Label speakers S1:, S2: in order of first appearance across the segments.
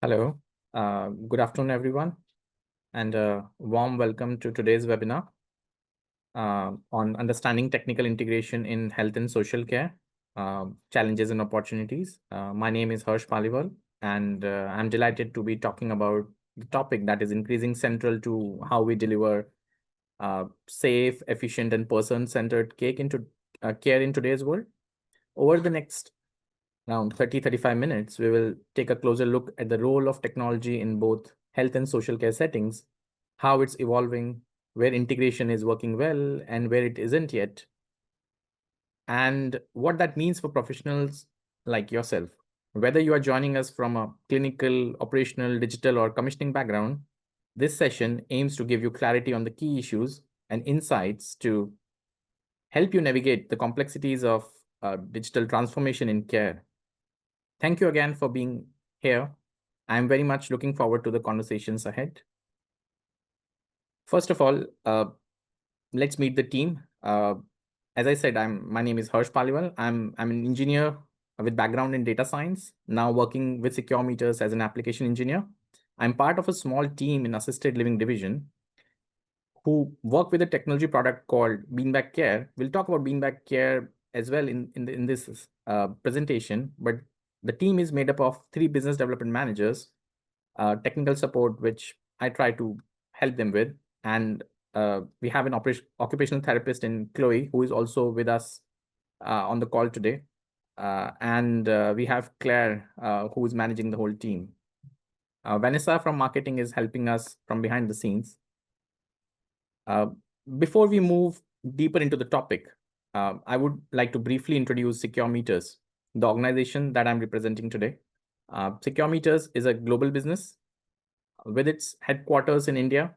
S1: Hello, good afternoon, everyone, and a warm welcome to today's webinar on understanding technical integration in health and social care, challenges and opportunities. My name is Paliwal, and I'm delighted to be talking about the topic that is increasing central to how we deliver safe, efficient, and person-centered care in today's world. Over the next around 30-35 minutes, we will take a closer look at the role of technology in both health and social care settings, how it's evolving, where integration is working well and where it isn't yet, and what that means for professionals like yourself. Whether you are joining us from a clinical, operational, digital, or commissioning background, this session aims to give you clarity on the key issues and insights to help you navigate the complexities of digital transformation in care. Thank you again for being here. I'm very much looking forward to the conversations ahead. First of all, let's meet the team. As I said, my name is Paliwal. I'm an engineer with background in data science, now working with Secure Meters as an application engineer. I'm part of a small team in assisted living division who work with a technology product called Beanbag Care. We'll talk about Beanbag Care as well in this presentation, but the team is made up of 3 business development managers, technical support, which I try to help them with, and we have an occupational therapist in Chloe, who is also with us on the call today, and we have Claire, who is managing the whole team. Vanessa from marketing is helping us from behind the scenes. Before we move deeper into the topic, I would like to briefly introduce Secure Meters, the organization that I'm representing today. Secure Meters is a global business with its headquarters in India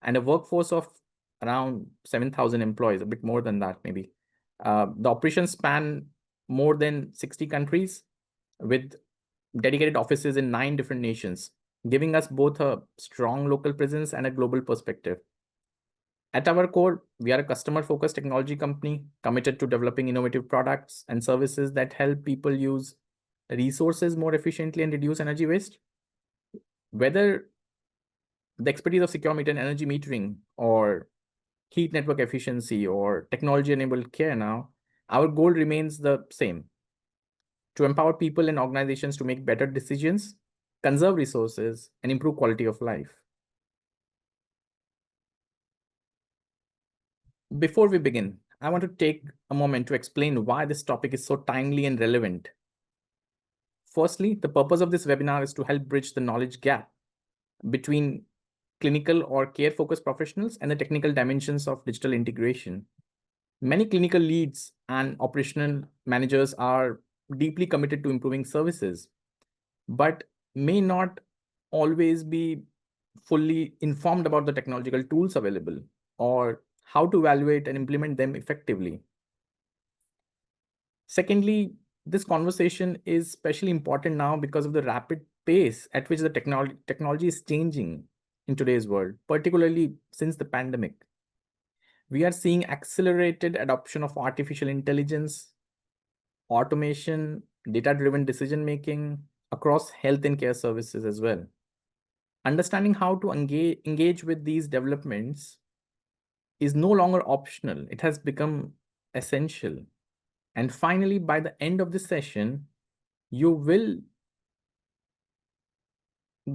S1: and a workforce of around 7,000 employees, a bit more than that maybe. The operations span more than 60 countries with dedicated offices in 9 different nations, giving us both a strong local presence and a global perspective. At our core, we are a customer-focused technology company committed to developing innovative products and services that help people use resources more efficiently and reduce energy waste. Whether the expertise of secure meter and energy metering or heat network efficiency or technology-enabled care now, our goal remains the same: to empower people and organizations to make better decisions, conserve resources, and improve quality of life. Before we begin, I want to take a moment to explain why this topic is so timely and relevant. Firstly, the purpose of this webinar is to help bridge the knowledge gap between clinical or care-focused professionals and the technical dimensions of digital integration. Many clinical leads and operational managers are deeply committed to improving services, but may not always be fully informed about the technological tools available or how to evaluate and implement them effectively. Secondly, this conversation is especially important now because of the rapid pace at which the technology is changing in today's world, particularly since the pandemic. We are seeing accelerated adoption of artificial intelligence, automation, data-driven decision-making across health and care services as well. Understanding how to engage with these developments is no longer optional. It has become essential. And finally, by the end of this session, you will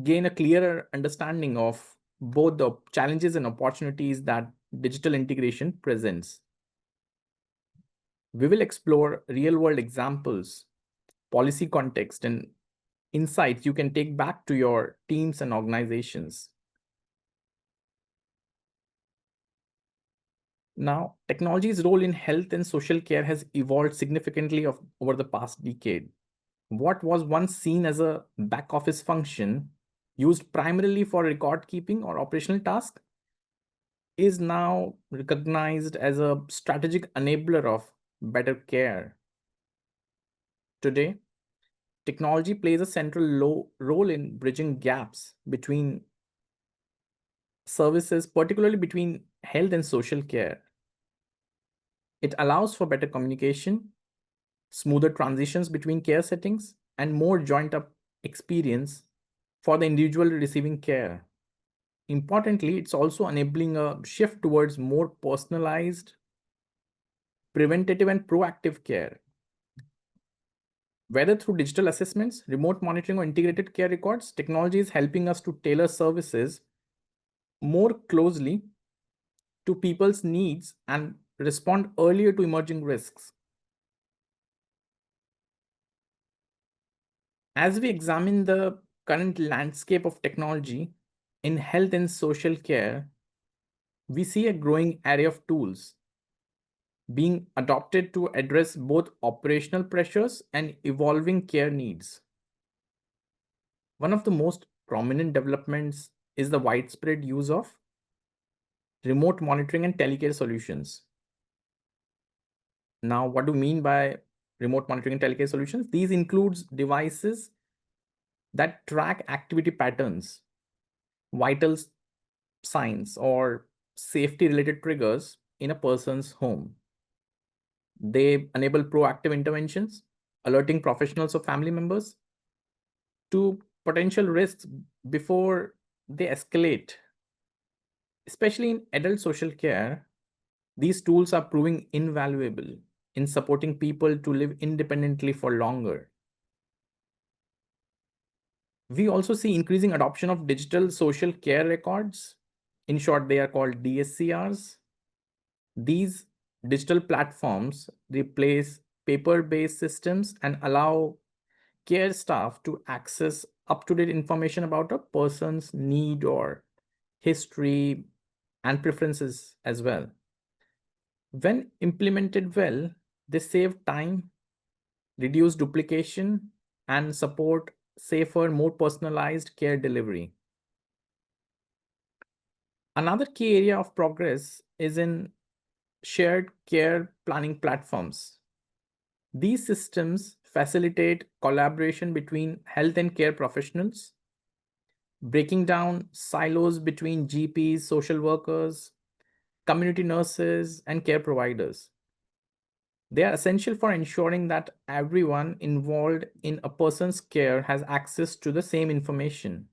S1: gain a clearer understanding of both the challenges and opportunities that digital integration presents. We will explore real-world examples, policy context, and insights you can take back to your teams and organizations. Now, technology's role in health and social care has evolved significantly over the past decade. What was once seen as a back office function used primarily for record keeping or operational tasks is now recognized as a strategic enabler of better care. Today, technology plays a central role in bridging gaps between services, particularly between health and social care. It allows for better communication, smoother transitions between care settings, and more joint up experience for the individual receiving care. Importantly, it's also enabling a shift towards more personalized, preventative, and proactive care. Whether through digital assessments, remote monitoring, or integrated care records, technology is helping us to tailor services more closely to people's needs and respond earlier to emerging risks. As we examine the current landscape of technology in health and social care, we see a growing array of tools being adopted to address both operational pressures and evolving care needs. One of the most prominent developments is the widespread use of remote monitoring and telecare solutions. Now, what do you mean by remote monitoring and telecare solutions? These includes devices that track activity patterns, vital signs, or safety related triggers in a person's home. They enable proactive interventions, alerting professionals or family members to potential risks before they escalate. Especially in adult social care, these tools are proving invaluable in supporting people to live independently for longer. We also see increasing adoption of digital social care records. In short, they are called DSCRs. These digital platforms replace paper-based systems and allow care staff to access up-to-date information about a person's need or history and preferences as well. When implemented well, they save time, reduce duplication, and support safer, more personalized care delivery. Another key area of progress is in shared care planning platforms. These systems facilitate collaboration between health and care professionals, breaking down silos between GPs, social workers, community nurses, and care providers. They are essential for ensuring that everyone involved in a person's care has access to the same information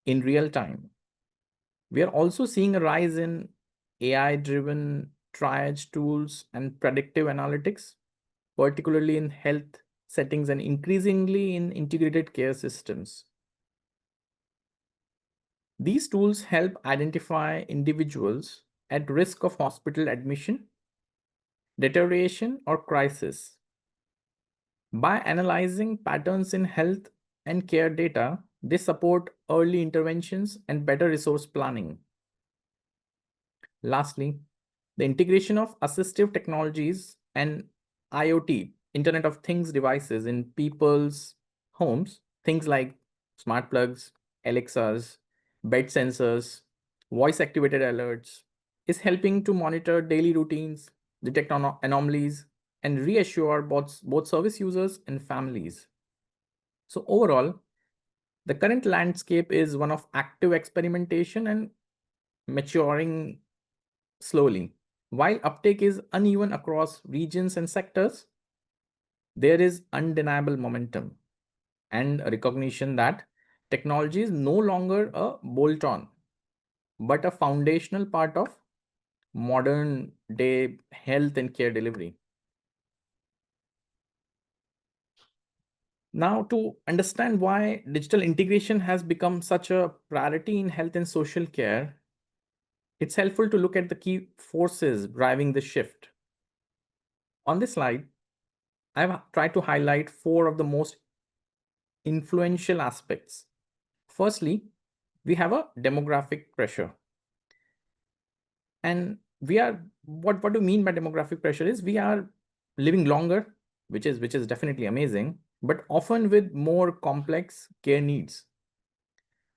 S1: in real time. We are also seeing a rise in AI-driven triage tools and predictive analytics, particularly in health settings and increasingly in integrated care systems. These tools help identify individuals at risk of hospital admission, deterioration, or crisis. By analyzing patterns in health and care data, they support early interventions and better resource planning. Lastly, the integration of assistive technologies and IoT, Internet of Things devices in people's homes, things like smart plugs, Alexas, bed sensors, voice activated alerts, is helping to monitor daily routines, detect anomalies, and reassure both service users and families. So, overall, the current landscape is one of active experimentation and maturing slowly. While uptake is uneven across regions and sectors, there is undeniable momentum and a recognition that technology is no longer a bolt on, but a foundational part of modern day health and care delivery. Now, to understand why digital integration has become such a priority in health and social care, it's helpful to look at the key forces driving the shift. On this slide, I've tried to highlight four of the most influential aspects. Firstly, we have a demographic pressure. And we are what do you mean by demographic pressure is we are living longer, which is definitely amazing, but often with more complex care needs.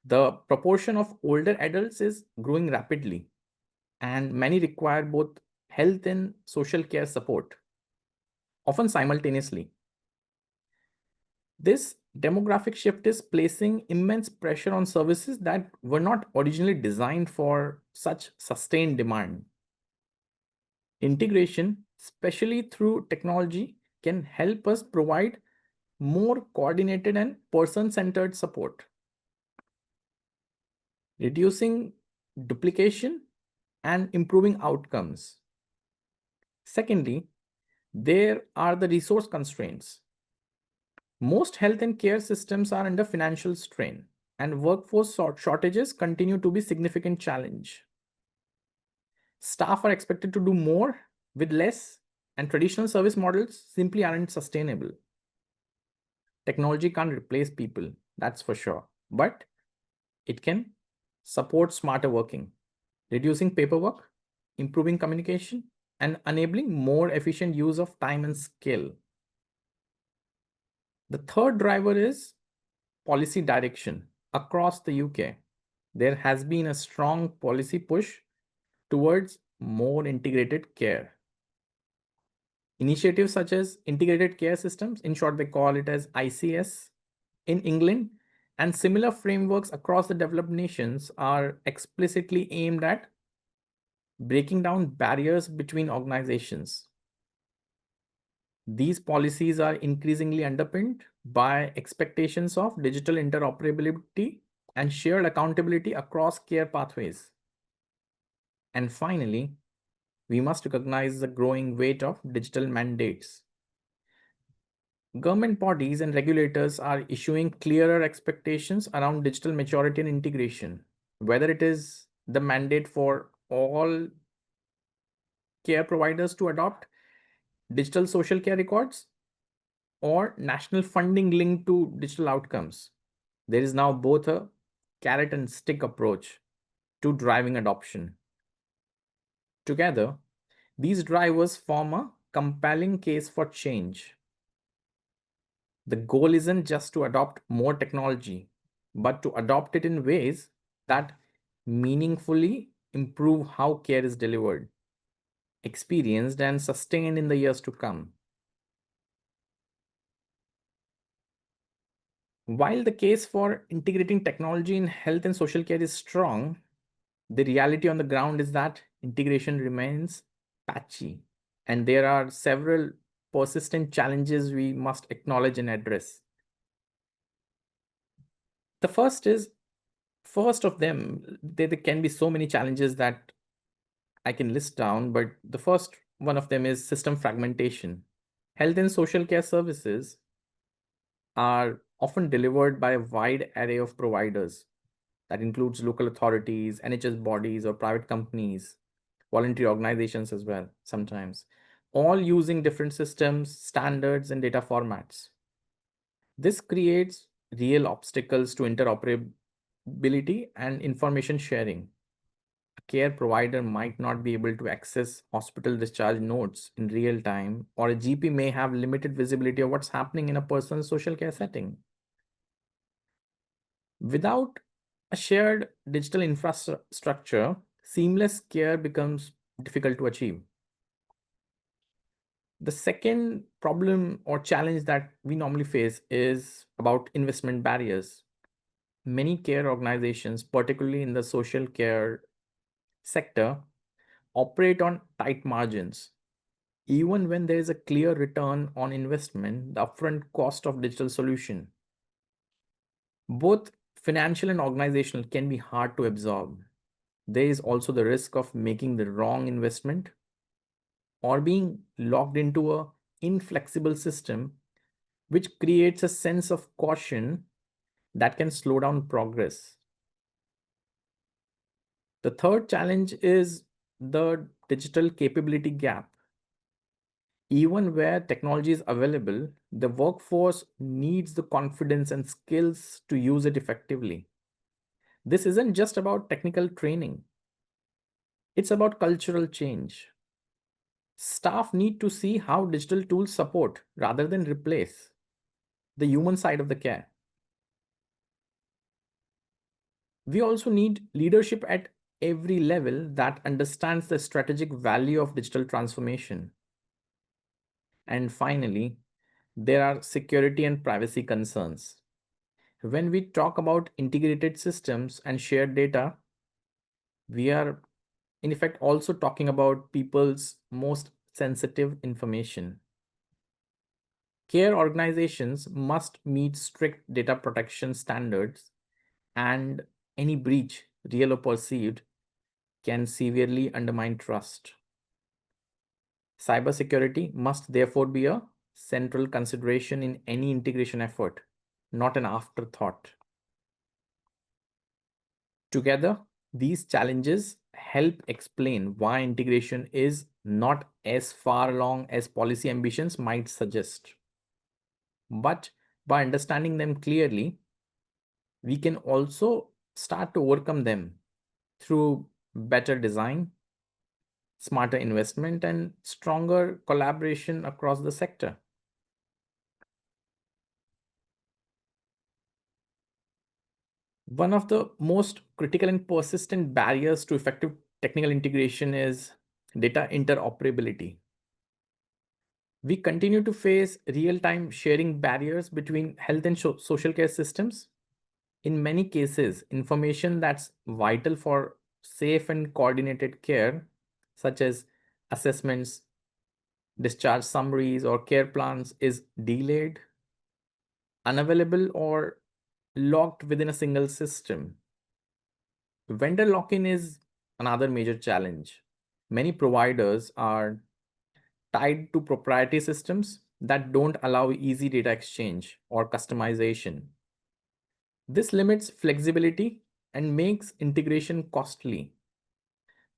S1: The proportion of older adults is growing rapidly, and many require both health and social care support, often simultaneously. This demographic shift is placing immense pressure on services that were not originally designed for such sustained demand. Integration, especially through technology, can help us provide more coordinated and person centered support. reducing duplication and improving outcomes. Secondly, there are the resource constraints. Most health and care systems are under financial strain, and workforce shortages continue to be a significant challenge. Staff are expected to do more with less, and traditional service models simply aren't sustainable. Technology can't replace people, that's for sure, but it can support smarter working, reducing paperwork, improving communication, and enabling more efficient use of time and skill. The third driver is policy direction. Across the UK, there has been a strong policy push towards more integrated care. Initiatives such as integrated care systems, in short, they call it as ICS, in England, and similar frameworks across the developed nations are explicitly aimed at breaking down barriers between organizations. These policies are increasingly underpinned by expectations of digital interoperability and shared accountability across care pathways. And finally, we must recognize the growing weight of digital mandates. Government bodies and regulators are issuing clearer expectations around digital maturity and integration, whether it is the mandate for all care providers to adopt digital social care records or national funding linked to digital outcomes. There is now both a carrot and stick approach to driving adoption. Together, these drivers form a compelling case for change. The goal isn't just to adopt more technology, but to adopt it in ways that meaningfully improve how care is delivered, experienced, and sustained in the years to come. While the case for integrating technology in health and social care is strong, the reality on the ground is that integration remains patchy, and there are several persistent challenges we must acknowledge and address. The first of them, there can be so many challenges that I can list down, but the first one of them is system fragmentation. Health and social care services are often delivered by a wide array of providers. That includes local authorities, NHS bodies, or private companies, voluntary organizations as well, sometimes, all using different systems, standards, and data formats. This creates real obstacles to interoperability and information sharing. A care provider might not be able to access hospital discharge notes in real time, or a GP may have limited visibility of what's happening in a person's social care setting. Without a shared digital infrastructure, seamless care becomes difficult to achieve. The second problem or challenge that we normally face is about investment barriers. Many care organizations, particularly in the social care sector, operate on tight margins. Even when there is a clear return on investment, the upfront cost of digital solution, both financial and organizational, can be hard to absorb. There is also the risk of making the wrong investment or being locked into a inflexible system, which creates a sense of caution that can slow down progress. The third challenge is the digital capability gap. Even where technology is available, the workforce needs the confidence and skills to use it effectively. This isn't just about technical training, it's about cultural change. Staff need to see how digital tools support rather than replace the human side of the care. We also need leadership at every level that understands the strategic value of digital transformation. And finally, there are security and privacy concerns. When we talk about integrated systems and shared data, we are in effect also talking about people's most sensitive information. Care organizations must meet strict data protection standards, and any breach real or perceived, can severely undermine trust. Cybersecurity must therefore be a central consideration in any integration effort, not an afterthought. Together, these challenges help explain why integration is not as far along as policy ambitions might suggest. But by understanding them clearly, we can also start to overcome them through better design, smarter investment, and stronger collaboration across the sector. One of the most critical and persistent barriers to effective technical integration is data interoperability. We continue to face real time sharing barriers between health and social care systems. In many cases, information that's vital for safe and coordinated care, such as assessments, discharge summaries, or care plans, is delayed, unavailable, or locked within a single system. Vendor lock in is another major challenge. Many providers are tied to proprietary systems that don't allow easy data exchange or customization. This limits flexibility and makes integration costly,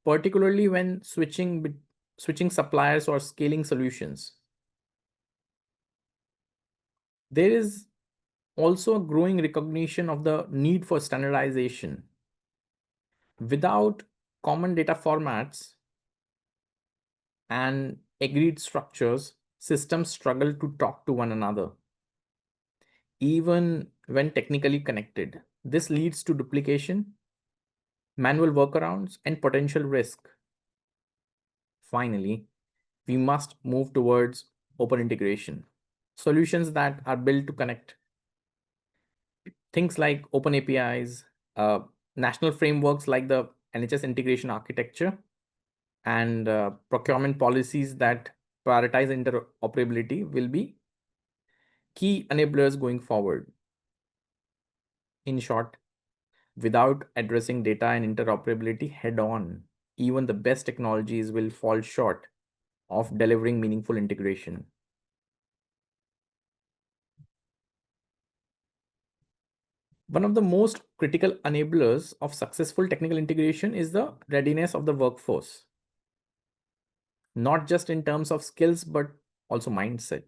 S1: particularly when switching suppliers or scaling solutions. There is also a growing recognition of the need for standardization. Without common data formats and agreed structures, systems struggle to talk to one another, even when technically connected. This leads to duplication, manual workarounds, and potential risk. Finally, we must move towards open integration. Solutions that are built to connect. Things like open APIs, national frameworks like the NHS integration architecture, and procurement policies that prioritize interoperability will be key enablers going forward. In short, without addressing data and interoperability head on, even the best technologies will fall short of delivering meaningful integration. One of the most critical enablers of successful technical integration is the readiness of the workforce, not just in terms of skills, but also mindset.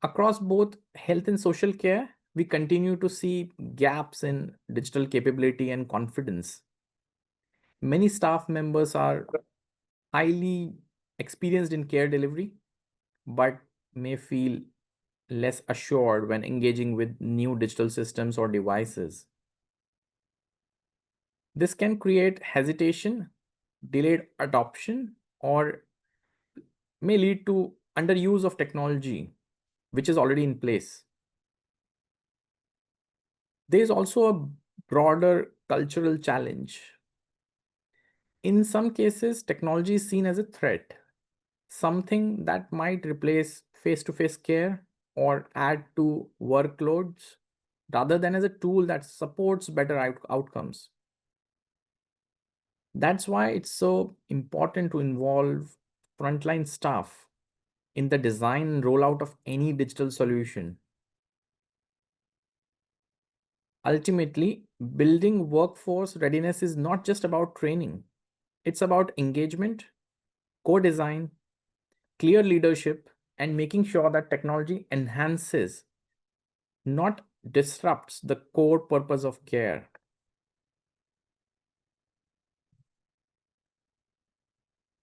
S1: Across both health and social care, we continue to see gaps in digital capability and confidence. Many staff members are highly experienced in care delivery, but may feel less assured when engaging with new digital systems or devices. This can create hesitation, delayed adoption, or may lead to underuse of technology, which is already in place. There is also a broader cultural challenge. In some cases, technology is seen as a threat, something that might replace face to face care or add to workloads rather than as a tool that supports better outcomes. That's why it's so important to involve frontline staff in the design and rollout of any digital solution. Ultimately, building workforce readiness is not just about training, it's about engagement, co design, clear leadership, and making sure that technology enhances, not disrupts, the core purpose of care.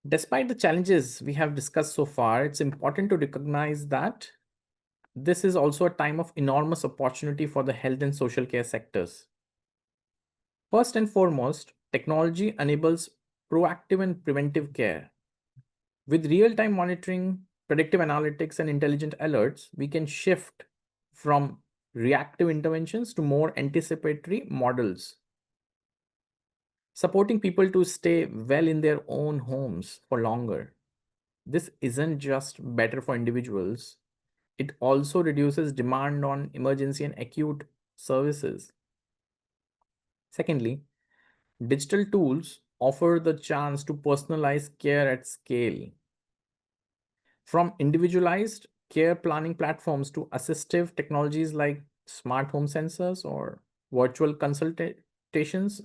S1: Despite the challenges we have discussed so far, it's important to recognize that this is also a time of enormous opportunity for the health and social care sectors. First and foremost, technology enables proactive and preventive care. With real time monitoring, predictive analytics, and intelligent alerts, we can shift from reactive interventions to more anticipatory models, supporting people to stay well in their own homes for longer. This isn't just better for individuals, it also reduces demand on emergency and acute services. Secondly, Digital tools offer the chance to personalize care at scale. From individualized care planning platforms to assistive technologies like smart home sensors or virtual consultations,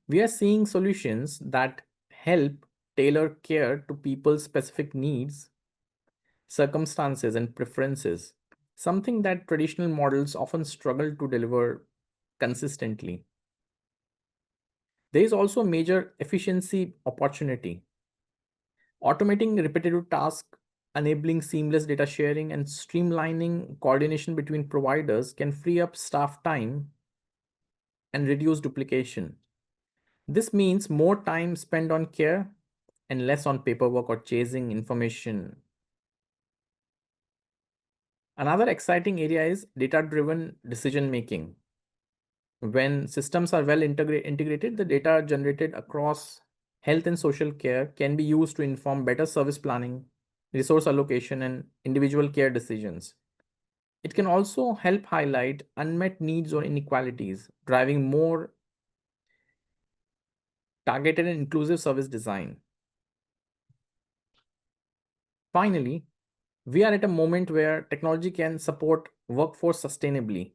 S1: we are seeing solutions that help tailor care to people's specific needs, circumstances, and preferences, something that traditional models often struggle to deliver consistently. There is also a major efficiency opportunity. Automating repetitive tasks, enabling seamless data sharing, and streamlining coordination between providers can free up staff time and reduce duplication. This means more time spent on care and less on paperwork or chasing information. Another exciting area is data driven decision making. When systems are well integrated, the data generated across health and social care can be used to inform better service planning, resource allocation, and individual care decisions. It can also help highlight unmet needs or inequalities, driving more targeted and inclusive service design. Finally, we are at a moment where technology can support workforce sustainably.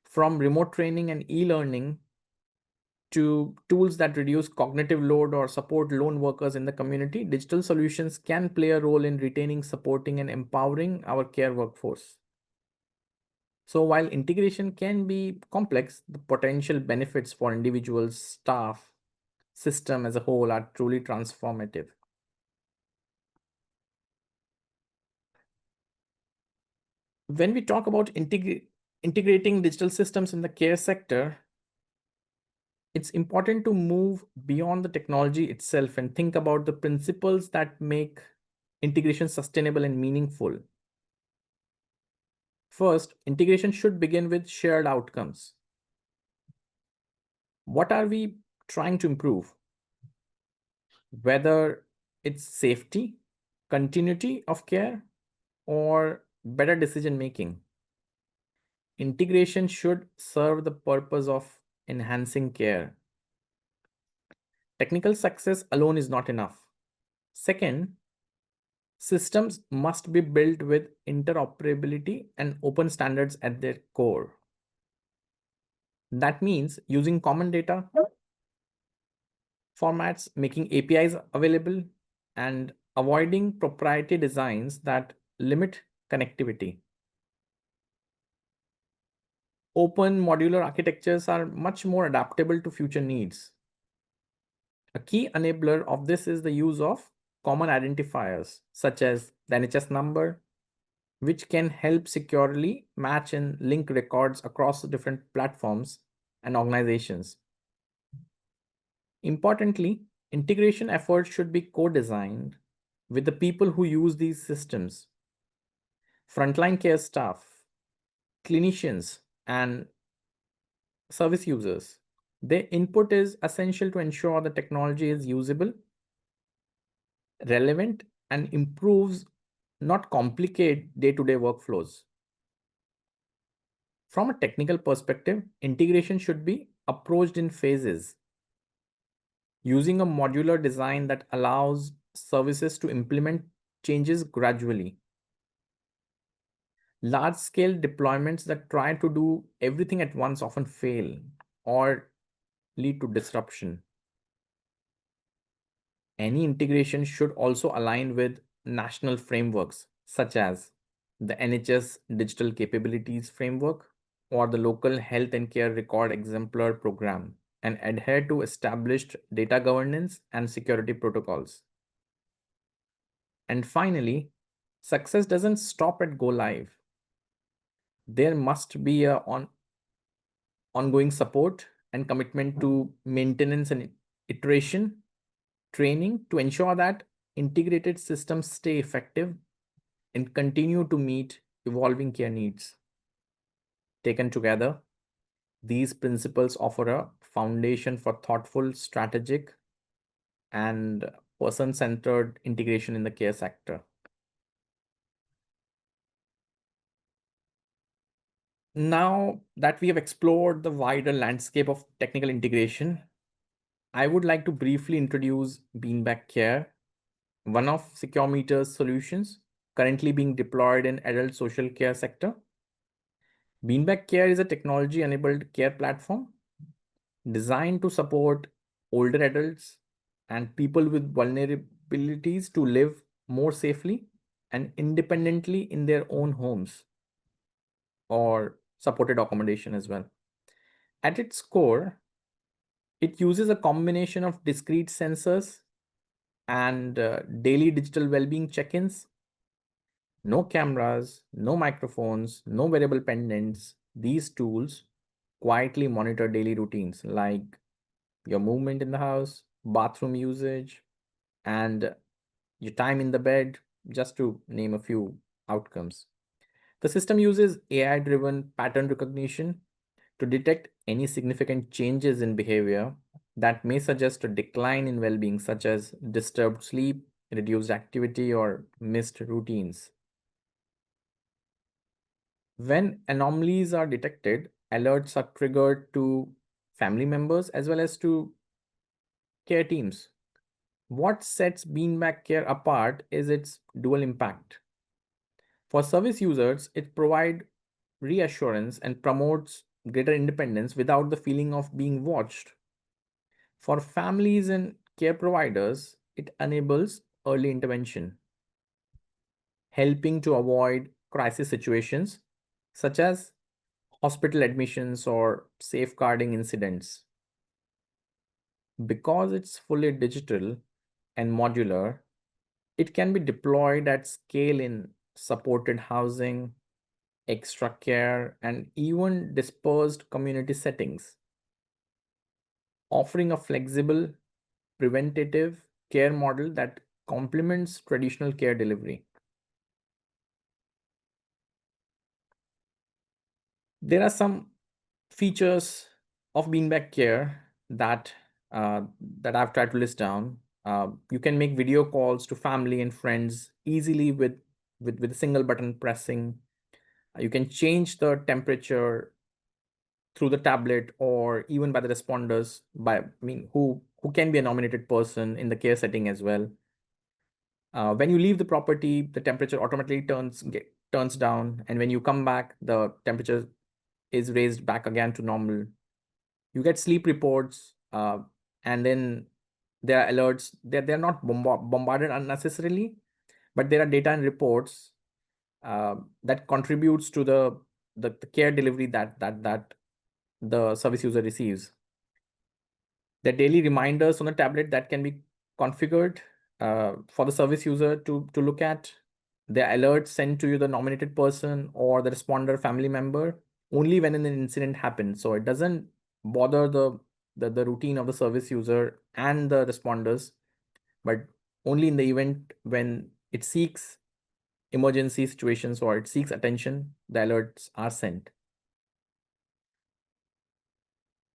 S1: From remote training and e learning to tools that reduce cognitive load or support lone workers in the community, digital solutions can play a role in retaining, supporting, and empowering our care workforce. So, while integration can be complex, the potential benefits for individuals, staff, system as a whole are truly transformative. When we talk about integrating digital systems in the care sector, it's important to move beyond the technology itself and think about the principles that make integration sustainable and meaningful. First, integration should begin with shared outcomes. What are we trying to improve? Whether it's safety, continuity of care, or better decision making. Integration should serve the purpose of enhancing care. Technical success alone is not enough. Second, systems must be built with interoperability and open standards at their core. That means using common data formats, making APIs available, and avoiding proprietary designs that limit connectivity. Open modular architectures are much more adaptable to future needs. A key enabler of this is the use of common identifiers, such as the NHS number, which can help securely match and link records across different platforms and organizations. Importantly, integration efforts should be co-designed with the people who use these systems, frontline care staff, clinicians, and service users. Their input is essential to ensure the technology is usable, relevant, and improves, not complicate day-to-day workflows. From a technical perspective, integration should be approached in phases, using a modular design that allows services to implement changes gradually. Large scale deployments that try to do everything at once often fail or lead to disruption. Any integration should also align with national frameworks such as the NHS Digital Capabilities Framework or the local health and care record exemplar program and adhere to established data governance and security protocols. And finally, success doesn't stop at go live. There must be ongoing support and commitment to maintenance and iteration, training to ensure that integrated systems stay effective and continue to meet evolving care needs. Taken together, these principles offer a foundation for thoughtful, strategic, and person centered integration in the care sector. Now that we have explored the wider landscape of technical integration, I would like to briefly introduce Beanbag Care, one of Secure.Meter's solutions currently being deployed in adult social care sector. Beanbag Care is a technology-enabled care platform designed to support older adults and people with vulnerabilities to live more safely and independently in their own homes or supported accommodation as well. At its core, it uses a combination of discrete sensors and daily digital well-being check-ins. No cameras, no microphones, no wearable pendants. These tools quietly monitor daily routines like your movement in the house, bathroom usage, and your time in the bed, just to name a few outcomes. The system uses AI driven pattern recognition to detect any significant changes in behavior that may suggest a decline in well being, such as disturbed sleep, reduced activity, or missed routines. When anomalies are detected, alerts are triggered to family members as well as to care teams. What sets Beanbag Care apart is its dual impact. For service users, it provides reassurance and promotes greater independence without the feeling of being watched. For families and care providers, it enables early intervention, helping to avoid crisis situations such as hospital admissions or safeguarding incidents. Because it's fully digital and modular, it can be deployed at scale in supported housing, extra care, and even dispersed community settings, offering a flexible, preventative care model that complements traditional care delivery. There are some features of Beanbag Care that I've tried to list down. You can make video calls to family and friends easily with a single button pressing. You can change the temperature through the tablet or even by the responders who can be a nominated person in the care setting as well. When you leave the property, the temperature automatically turns down, and when you come back, the temperature is raised back again to normal. You get sleep reports, and then there are alerts. They're not bombarded unnecessarily, but there are data and reports that contributes to the care delivery that the service user receives. The daily reminders on the tablet that can be configured for the service user to look at. The alerts sent to you, the nominated person or the responder family member, only when an incident happens. So it doesn't bother the routine of the service user and the responders, but only in the event when it seeks emergency situations or it seeks attention, the alerts are sent.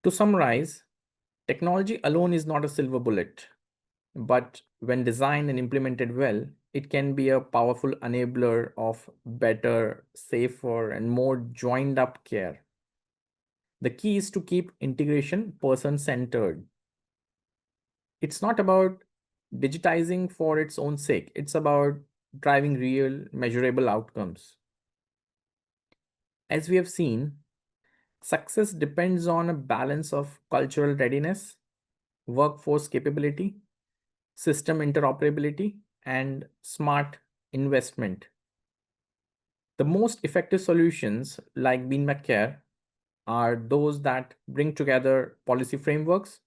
S1: To summarize, technology alone is not a silver bullet, but when designed and implemented well, it can be a powerful enabler of better, safer, and more joined up care. The key is to keep integration person centered. It's not about digitizing for its own sake, it's about driving real, measurable outcomes. As we have seen, success depends on a balance of cultural readiness, workforce capability, system interoperability, and smart investment. The most effective solutions, like Beanbag Care, are those that bring together policy frameworks,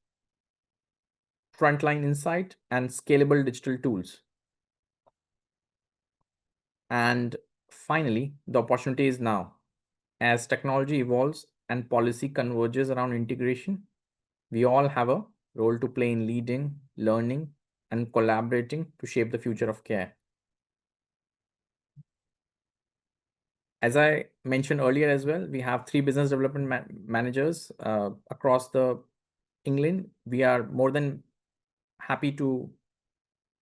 S1: frontline insight, and scalable digital tools. And finally, the opportunity is now. As technology evolves and policy converges around integration, we all have a role to play in leading, learning, and collaborating to shape the future of care. As I mentioned earlier as well, we have three business development managers across the England. We are more than happy to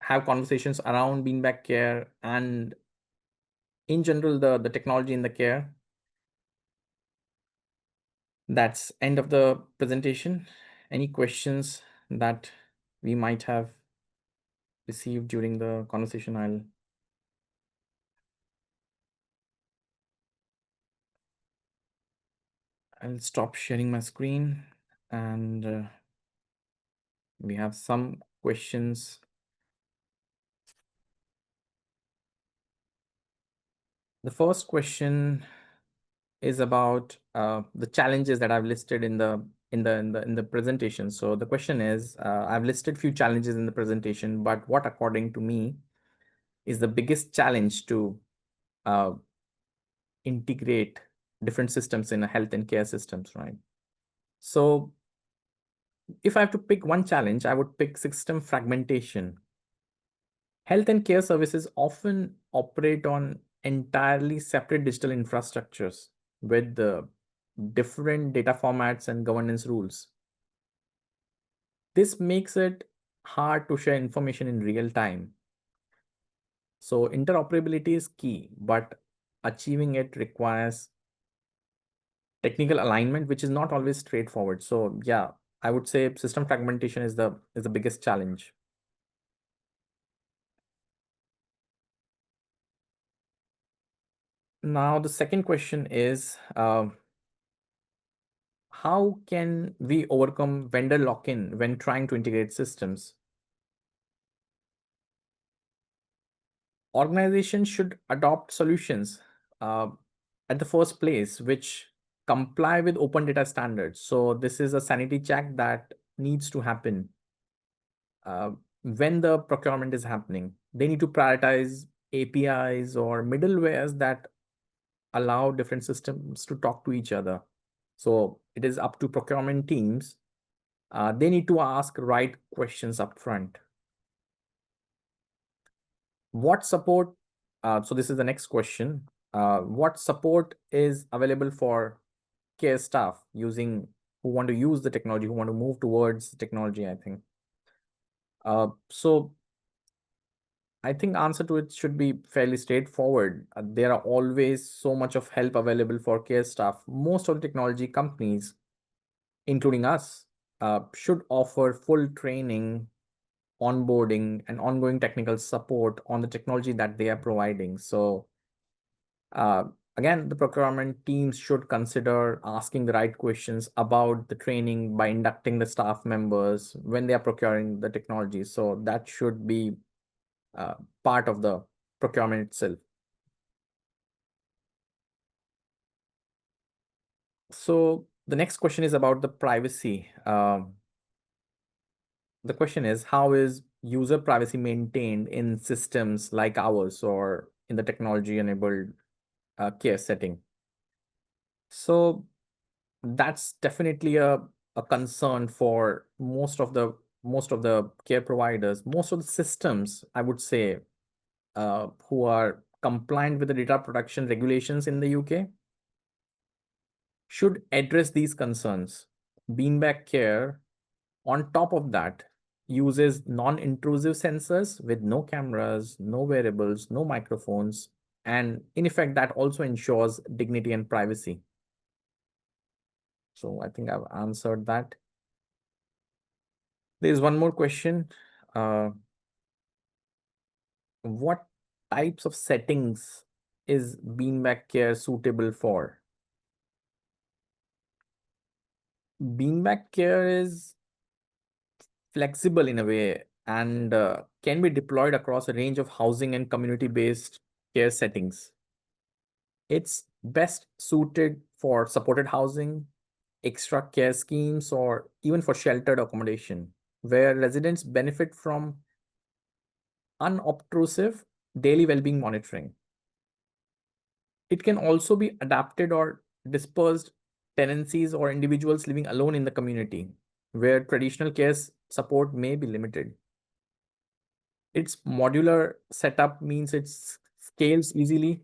S1: have conversations around Beanbag Care and in general the technology in the care. That's end of the presentation. Any questions that we might have received during the conversation. I'll stop sharing my screen, and we have some questions. The first question is about the challenges that I've listed in the presentation. So the question is, I've listed few challenges in the presentation, but what, according to me, is the biggest challenge to uh, integrate different systems in a health and care systems, right? So if I have to pick one challenge, I would pick system fragmentation. Health and care services often operate on entirely separate digital infrastructures with different data formats and governance rules. This makes it hard to share information in real time. So interoperability is key, but achieving it requires technical alignment, which is not always straightforward. So yeah, I would say system fragmentation is the biggest challenge. Now, the second question is, how can we overcome vendor lock-in when trying to integrate systems? Organizations should adopt solutions uh, at the first place which comply with open data standards. So this is a sanity check that needs to happen uh, when the procurement is happening. They need to prioritize APIs or middlewares that allow different systems to talk to each other. So it is up to procurement teams. They need to ask right questions up front. What support? So this is the next question. What support is available for care staff who want to use the technology, who want to move towards technology, I think. So I think answer to it should be fairly straightforward. There are always so much of help available for care staff. Most of the technology companies, including us, should offer full training, onboarding, and ongoing technical support on the technology that they are providing. So uh, again, the procurement teams should consider asking the right questions about the training by inducting the staff members when they are procuring the technology. So that should be uh, part of the procurement itself. So the next question is about the privacy. The question is, how is user privacy maintained in systems like ours or in the technology-enabled care setting? So that's definitely a concern for most of the care providers, most of the systems, I would say, who are compliant with the data protection regulations in the UK should address these concerns. Beanbag Care, on top of that, uses non-intrusive sensors with no cameras, no wearables, no microphones, and in effect, that also ensures dignity and privacy. So I think I've answered that. There's one more question. Uh, what types of settings is Beanbag Care suitable for? Beanbag Care is flexible in a way and can be deployed across a range of housing and community-based care settings. It's best suited for supported housing, extra care schemes, or even for sheltered accommodation, where residents benefit from unobtrusive daily well-being monitoring. It can also be adapted or dispersed tenancies or individuals living alone in the community, where traditional care support may be limited. Its modular setup means it scales easily,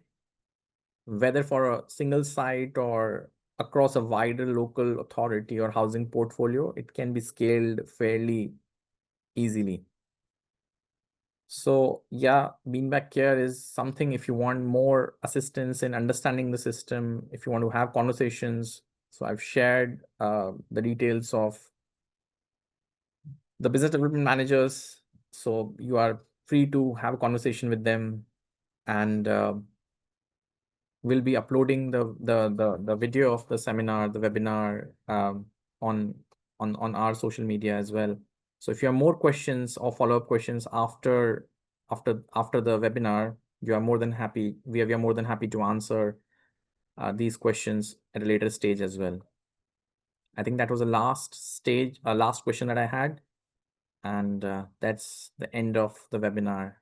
S1: whether for a single site or across a wider local authority or housing portfolio. It can be scaled fairly easily. So yeah, Beanbag Care is something if you want more assistance in understanding the system, if you want to have conversations. So I've shared the details of the business development managers. So you are free to have a conversation with them, and we'll be uploading the video of the seminar, the webinar, on our social media as well. So if you have more questions or follow-up questions after the webinar, we are more than happy to answer these questions at a later stage as well. I think that was the last question that I had, and that's the end of the webinar.